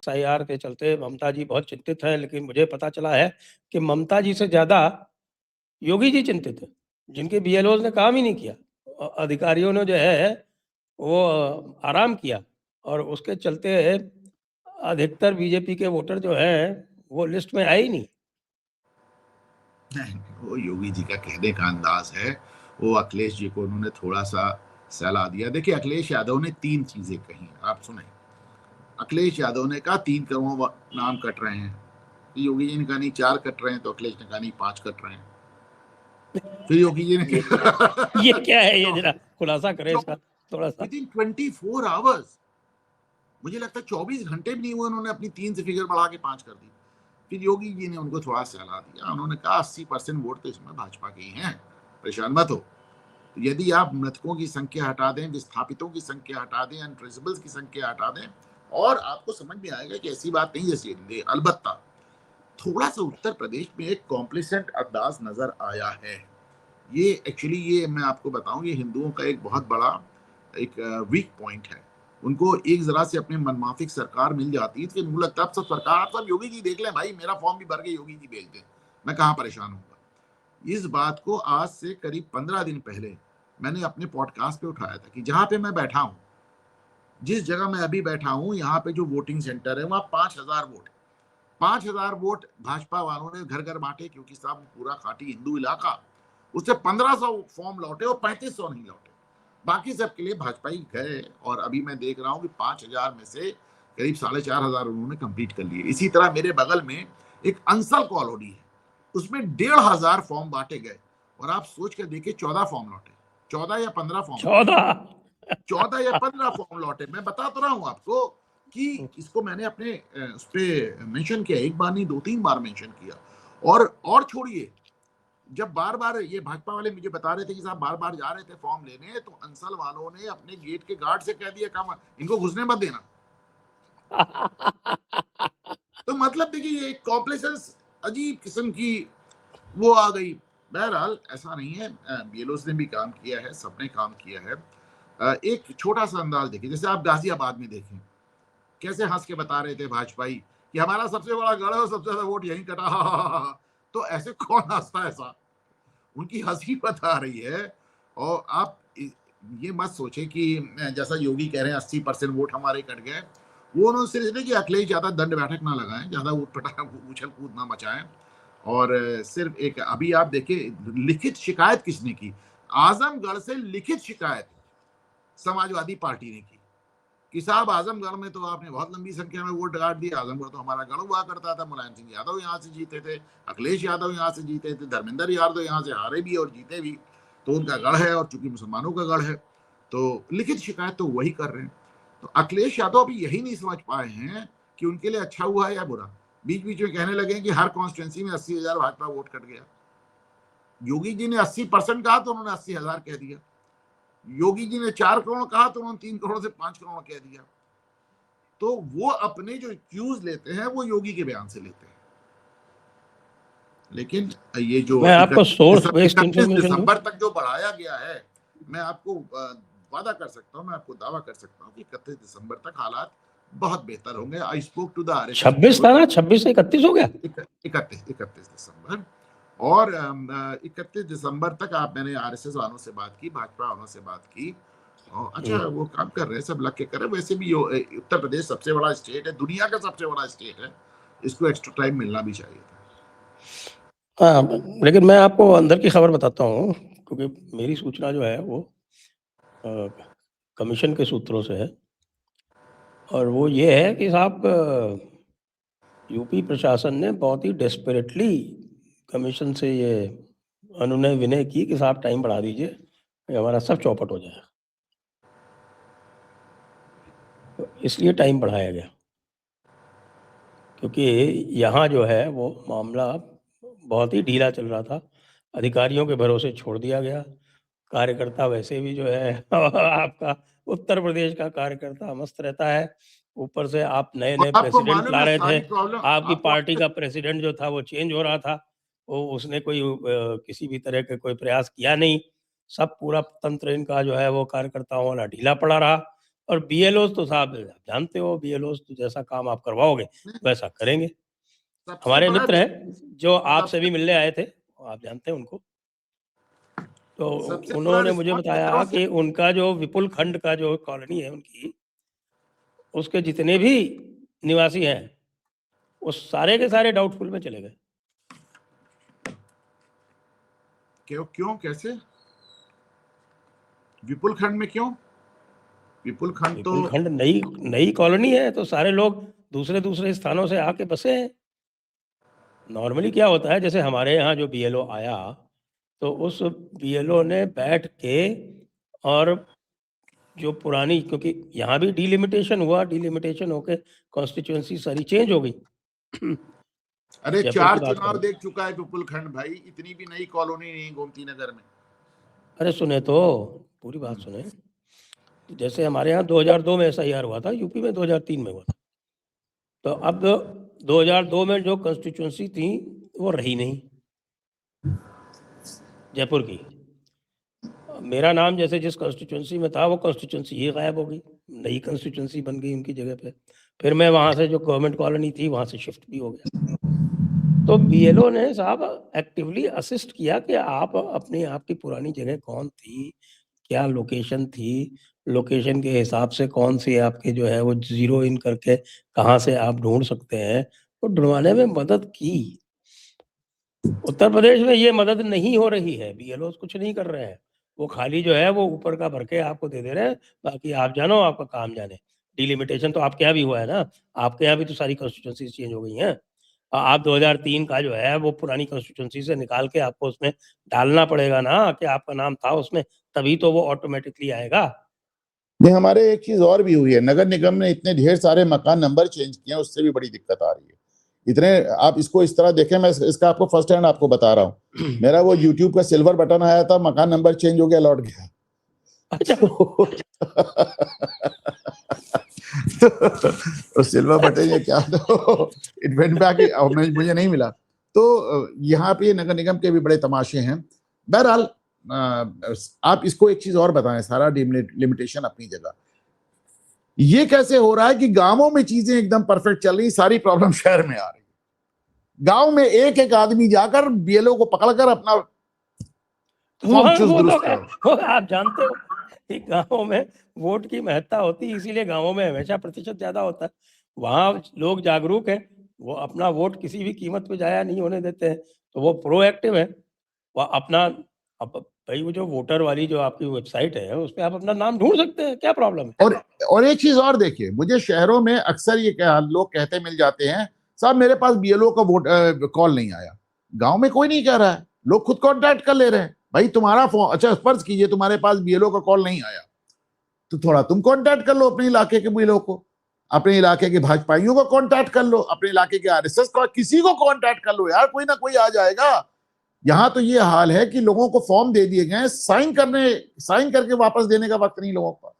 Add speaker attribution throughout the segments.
Speaker 1: SIR के चलते ममता जी बहुत चिंतित हैं, लेकिन मुझे पता चला है कि ममता जी से ज़्यादा योगी जी चिंतित हैं, जिनके BLOs ने काम ही नहीं किया। अधिकारियों ने जो है वो आराम किया, और उसके चलते अधिकतर बीजेपी के वोटर जो हैं वो लिस्ट में आए ही नहीं।
Speaker 2: नहीं, वो योगी जी का कहने का अंदाज है। वो अखिलेश जी को उन्होंने थोड़ा सा सहला दिया। देखिए, अखिलेश यादव ने 3 चीजें कही, आप सुने। अखिलेश यादव ने कहा 3 करोड़ नाम कट रहे हैं। योगी जी ने कहा नहीं 4 कट रहे हैं, तो अखिलेश ने कहा नहीं 5 कट रहे हैं। फिर योगी जी ने
Speaker 1: ये क्या है, ये जरा खुलासा करें इसका थोड़ा सा।
Speaker 2: विदिन 24 आवर्स, मुझे लगता है 24 घंटे भी नहीं हुए, उन्होंने अपनी 3 से फिगर बढ़ा के 5 कर दी। फिर योगी जी ने उनको थोड़ा सहला दिया। उन्होंने कहा 80% वोट तो इसमें भाजपा के ही हैं, परेशान मत हो। यदि आप मृतकों की संख्या हटा दें, विस्थापितों की संख्या हटा दें, अनट्रेसेबल्स की संख्या हटा दें, और आपको समझ में आएगा कि ऐसी बात नहीं जैसी। अलबत्ता थोड़ा सा उत्तर प्रदेश में एक कॉम्प्लिसेंट अंदाज नजर आया है। ये एक्चुअली, ये मैं आपको बताऊं, ये हिंदुओं का एक बहुत बड़ा एक वीक पॉइंट है। उनको एक जरा से अपने मनमाफिक सरकार मिल जाती है तो मुझे लगता है सब सरकार, आप सब योगी जी देख लें भाई, मेरा फॉर्म भी भर के योगी जी भेज दें, मैं कहाँ परेशान हूँ। इस बात को आज से करीब 15 दिन पहले मैंने अपने पॉडकास्ट पे उठाया था कि जहां पे मैं बैठा हूं, जिस जगह मैं अभी बैठा हूं, यहाँ पे जो वोटिंग सेंटर है वहां 5000 वोट 5000 वोट भाजपा वालों ने घर घर बांटे, क्योंकि साहब पूरा खाटी हिंदू इलाका, उससे 1500 फॉर्म लौटे और 3500 नहीं लौटे। बाकी सबके लिए भाजपा ही गए। और अभी मैं देख रहा हूँ कि 5000 में से करीब 4500 उन्होंने कंप्लीट कर लिए। इसी तरह मेरे बगल में एक अंसल कॉलोनी है, उसमें 1500 फॉर्म बांटे गए, और आप सोच कर देखिए 14 फॉर्म लौटे, 14 या 15 फॉर्म, 14 या 15 फॉर्म लौटे। मैं बता तो रहा हूं आपको कि इसको मैंने अपने उस पर मेंशन किया, एक बार नहीं 2-3 बार मेंशन किया। और छोड़िए, जब बार बार ये भाजपा वाले मुझे बता रहे थे कि साहब बार बार जा रहे थे फॉर्म लेने, तो अंसल वालों ने अपने गेट के गार्ड से कह दिया काम इनको घुसने मत देना। तो मतलब देखिए, ये कॉम्प्लेसेंस अजीब किस्म की वो आ गई। बहरहाल ऐसा नहीं है, BLOs ने भी काम किया है, सबने काम किया है। एक छोटा सा अंदाज देखिए, जैसे आप गाजियाबाद में देखें कैसे हंस के बता रहे थे भाजपाई कि हमारा सबसे बड़ा गढ़ है और सबसे ज्यादा वोट यहीं कटा। तो ऐसे कौन हंसता है ऐसा, उनकी हंसी बता रही है। और आप ये मत सोचे कि जैसा योगी कह रहे हैं 80% वोट हमारे कट गए, वो उन्होंने सिर्फ कि अखिलेश ज्यादा दंड बैठक ना लगाएं, ज्यादा उछल कूद ना मचाएं। और सिर्फ एक अभी आप देखिए, लिखित शिकायत किसने की, आजमगढ़ से लिखित शिकायत समाजवादी पार्टी ने की कि साहब आजमगढ़ में तो आपने बहुत लंबी संख्या में वोट काट दिया, आजमगढ़ तो हमारा गढ़ हुआ करता था, मुलायम सिंह यादव यहाँ से जीते थे, अखिलेश यादव यहाँ से जीते थे, धर्मेंद्र यादव यहाँ से हारे भी और जीते भी, तो उनका गढ़ है, और चूंकि मुसलमानों का गढ़ है तो लिखित शिकायत तो वही कर रहे हैं। तो अखिलेश यादव अभी यही नहीं समझ पाए हैं कि उनके लिए अच्छा हुआ है या बुरा। बीच बीच में कहने लगे कि हर कॉन्स्टिट्यूंसी में 80,000 भाजपा वोट कट गया। योगी जी ने 80% कहा तो उन्होंने 80,000 कह दिया। योगी जी ने 4 करोड़ कहा तो उन्होंने 3 करोड़ से 5 करोड़ कह दिया। तो वो अपने जो एक्यूज लेते हैं वो योगी के बयान से लेते हैं। लेकिन ये जो
Speaker 1: मैं आपको सोर्स बेस्ड
Speaker 2: 31
Speaker 1: इंफॉर्मेशन दूं,
Speaker 2: दिसंबर तक जो बढ़ाया गया है, मैं आपको वादा कर सकता हूं, मैं आपको दावा कर सकता हूं कि 31 दिसंबर तक हालात बहुत बेहतर होंगे। I spoke to the RSS
Speaker 1: 26 था ना, 26 से 31 हो गया।
Speaker 2: 31 दिसंबर, और 31 दिसंबर तक मैंने RSS वालों से बात की, भाजपा वालों से बात की, और अच्छा वो काम कर रहे हैं, सब लग के कर रहे हैं। वैसे भी उत्तर प्रदेश सबसे बड़ा स्टेट है, दुनिया का सबसे बड़ा स्टेट है, इसको एक्स्ट्रा टाइम मिलना भी चाहिए था।
Speaker 1: हाँ, लेकिन मैं आपको अंदर की खबर बताता हूँ, क्योंकि मेरी सूचना जो है वो कमीशन के सूत्रों से है, और वो ये है कि साहब यूपी प्रशासन ने बहुत ही डेस्परेटली कमीशन से ये अनुनय विनय की कि साहब टाइम बढ़ा दीजिए, हमारा सब चौपट हो जाए, तो इसलिए टाइम बढ़ाया गया। क्योंकि यहाँ जो है वो मामला बहुत ही ढीला चल रहा था, अधिकारियों के भरोसे छोड़ दिया गया। कार्यकर्ता वैसे भी जो है आपका उत्तर प्रदेश का कार्यकर्ता मस्त रहता है, ऊपर से आप नए
Speaker 2: और
Speaker 1: नए
Speaker 2: आपको
Speaker 1: प्रेसिडेंट
Speaker 2: मालूम
Speaker 1: ला
Speaker 2: है
Speaker 1: रहे थे,
Speaker 2: सारी प्रॉब्लम
Speaker 1: आपकी
Speaker 2: आपको
Speaker 1: पार्टी का प्रेसिडेंट जो था वो चेंज हो रहा था, वो उसने कोई किसी भी तरह के कोई प्रयास किया नहीं, सब पूरा तंत्र इनका जो है वो कार्यकर्ताओं वाला ढीला पड़ा रहा, और बीएलओ तो साहब आप जानते हो, बीएलओ तो जैसा काम आप करवाओगे वैसा करेंगे।
Speaker 2: सबसे
Speaker 1: हमारे
Speaker 2: बड़ा
Speaker 1: मित्र हैं जो आपसे भी
Speaker 2: सबसे
Speaker 1: मिलने आए थे, आप जानते हैं उनको, तो
Speaker 2: सबसे बड़ा
Speaker 1: उन्होंने मुझे
Speaker 2: रिस्पॉन्स
Speaker 1: बताया कि उनका जो विपुल खंड का जो कॉलोनी है उनकी, उसके जितने भी निवासी हैं वो सारे के सारे डाउटफुल में चले गए।
Speaker 2: क्यों कैसे? विपुल खंड में क्यों? विपुल खंड तो
Speaker 1: विपुल खंड नई कॉलोनी है, तो सारे लोग दूसरे स्थानों से आके बसे हैं। नॉर्मली क्या होता है, जैसे हमारे यहाँ जो बीएलओ आया तो उस बीएलओ ने बैठ के, और जो पुरानी, क्योंकि यहाँ भी डिलिमिटेशन हुआ, डिलिमिटेशन होके कॉन्स्टिट्यूएंसी सारी चेंज हो गई।
Speaker 2: अरे
Speaker 1: जयपुर
Speaker 2: 4
Speaker 1: की बात
Speaker 2: चुनाव
Speaker 1: करो,
Speaker 2: देख चुका है विपुल खंड भाई, इतनी भी नई कॉलोनी नहीं गोमती नगर में।
Speaker 1: अरे सुने तो, पूरी बात सुने। जैसे हमारे यहाँ 2002 में SIR हुआ था, यूपी में 2003 में हुआ था, तो अब 2002 में जो कॉन्स्टिट्यूएंसी थी वो रही नहीं जयपुर की। मेरा नाम जैसे जिस कॉन्स्टिट्यूएंसी में था वो कॉन्स्टिट्यूएंसी ही गायब हो गई, नई कॉन्स्टिट्यूएंसी बन गई उनकी जगह पे। फिर मैं वहाँ से जो गवर्नमेंट कॉलोनी थी वहाँ से शिफ्ट भी हो गया। तो बीएलओ ने साहब एक्टिवली असिस्ट किया कि आप अपनी आपकी पुरानी जगह कौन थी, क्या लोकेशन थी, लोकेशन के हिसाब से कौन सी आपके जो है वो जीरो इन करके कहाँ से आप ढूंढ सकते हैं, तो ढूंढवाने में मदद की। उत्तर प्रदेश में ये मदद नहीं हो रही है, बीएलओ कुछ नहीं कर रहे हैं, वो खाली जो है वो ऊपर का भर के आपको दे रहे हैं, बाकी आप जानो आपका काम जाने। डिलिमिटेशन तो आपके यहाँ भी हुआ है ना, आपके यहाँ भी तो सारी कॉन्स्टिट्यूंसी चेंज हो गई हैं। आप 2003 का जो है वो पुरानी कॉन्स्टिट्यूंसी से निकाल के आपको उसमें डालना पड़ेगा ना कि आपका नाम था उसमें, तभी तो वो ऑटोमेटिकली आएगा।
Speaker 2: नहीं, हमारे एक चीज और भी हुई है, नगर निगम ने इतने ढेर सारे मकान नंबर चेंज किए हैं, उससे भी बड़ी दिक्कत आ रही है। इतने, आप इसको इस तरह देखें, मैं इसका आपको फर्स्ट हैंड आपको बता रहा हूँ। मेरा वो यूट्यूब का सिल्वर बटन आया था, मकान नंबर चेंज हो गया, लौट गया।
Speaker 1: अच्छा।
Speaker 2: तो सिल्वर बटन ये क्या, तो इट वेंट बैक, मुझे नहीं मिला। तो यहाँ पे नगर निगम के भी बड़े तमाशे हैं। बहरहाल आप इसको एक चीज और बताएं, सारा लिमिटेशन अपनी जगह, ये कैसे हो रहा है कि गांवों में चीजें एकदम परफेक्ट चल रही, सारी प्रॉब्लम शहर में आ रही। गांव में एक एक आदमी जाकर बीएलओ को पकड़कर अपना फॉर्म चुस्त दुरुस्त करो।
Speaker 1: आप जानते हो कि गाँवों में वोट की महत्ता होती है, इसीलिए गाँवों में हमेशा प्रतिशत ज्यादा होता है। वहाँ लोग जागरूक हैं, वो अपना वोट किसी भी कीमत पे जाया नहीं होने देते हैं, तो वो प्रोएक्टिव है। वो अपना, अब भाई वो जो वोटर वाली जो आपकी वेबसाइट है उस पर आप अपना नाम ढूंढ सकते हैं, क्या प्रॉब्लम है?
Speaker 2: और एक चीज और देखिए, मुझे शहरों में अक्सर ये लोग कहते मिल जाते हैं, साहब मेरे पास बीएलओ का वोट कॉल नहीं आया। गांव में कोई नहीं कह रहा है, लोग खुद कॉन्टैक्ट कर ले रहे हैं। भाई तुम्हारा फोन, अच्छा फर्ज कीजिए तुम्हारे पास बीएलओ का कॉल नहीं आया, तो थोड़ा तुम कांटेक्ट कर लो अपने इलाके के बीएलओ को, अपने इलाके के भाजपाइयों को कांटेक्ट कर लो, अपने इलाके के आरएसएस को, किसी को कांटेक्ट कर लो यार, कोई ना कोई आ जाएगा। यहां तो ये हाल है कि लोगों को फॉर्म दे दिए गए, साइन करके वापस देने का वक्त नहीं लोगों को।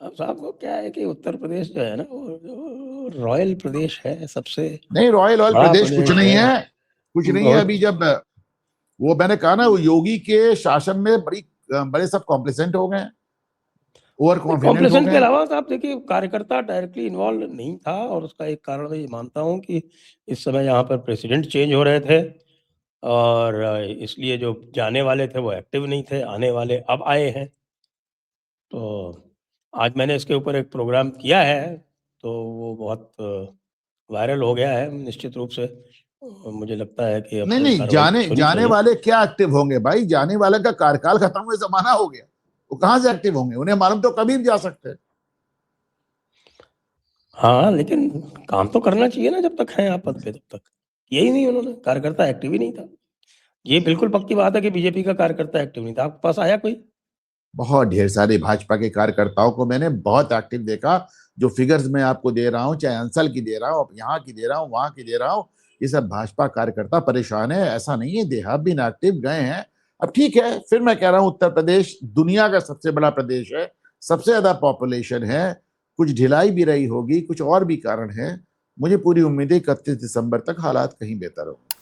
Speaker 1: अब साहब को क्या है कि उत्तर प्रदेश जो है ना वो रॉयल प्रदेश है, सबसे
Speaker 2: नहीं, रॉयल
Speaker 1: बड़ा
Speaker 2: प्रदेश कुछ नहीं है, कुछ नहीं है।
Speaker 1: बहुत
Speaker 2: अभी जब वो मैंने कहा ना, वो योगी के शासन में बड़े सब कॉम्प्लिसेंट हो गए, ओवर कॉन्फिडेंट हो
Speaker 1: कॉम्प्लेसेंट के
Speaker 2: गए।
Speaker 1: अलावा साहब देखिए, कार्यकर्ता डायरेक्टली इन्वॉल्व नहीं था, और उसका एक कारण मैं ये मानता हूँ कि इस समय यहाँ पर प्रेसिडेंट चेंज हो रहे थे, और इसलिए जो जाने वाले थे वो एक्टिव नहीं थे, आने वाले अब आए हैं। तो आज मैंने इसके ऊपर एक प्रोग्राम किया है, तो वो बहुत वायरल हो गया है निश्चित रूप से। मुझे लगता है कि अब
Speaker 2: नहीं नहीं,
Speaker 1: कार्रवाई होनी
Speaker 2: जाने
Speaker 1: चाहिए।
Speaker 2: वाले क्या एक्टिव होंगे भाई, जाने वाले का कार्यकाल खत्म हुए जमाना हो गया, वो कहां से एक्टिव होंगे, उन्हें मालूम तो कभी भी जा सकते हैं।
Speaker 1: हाँ, लेकिन काम तो करना चाहिए ना, जब तक हैं आप पद पे तब तक। यही नहीं, उन्होंने, कार्यकर्ता एक्टिव ही नहीं था। ये बिल्कुल पक्की बात है कि बीजेपी का कार्यकर्ता एक्टिव नहीं था। आपके पास आया कोई?
Speaker 2: बहुत ढेर सारे भाजपा के कार्यकर्ताओं को मैंने बहुत एक्टिव देखा। जो फिगर्स मैं आपको दे रहा हूँ, चाहे अंसल की दे रहा हूँ, यहाँ की दे रहा हूँ, वहां की दे रहा हूँ, ये सब भाजपा कार्यकर्ता परेशान है, ऐसा नहीं है, दे हैव बीन एक्टिव, गए हैं। अब ठीक है, फिर मैं कह रहा हूँ, उत्तर प्रदेश दुनिया का सबसे बड़ा प्रदेश है, सबसे ज्यादा पॉपुलेशन है, कुछ ढिलाई भी रही होगी, कुछ और भी कारण है। मुझे पूरी उम्मीद है 31 दिसंबर तक हालात कहीं बेहतर होंगे।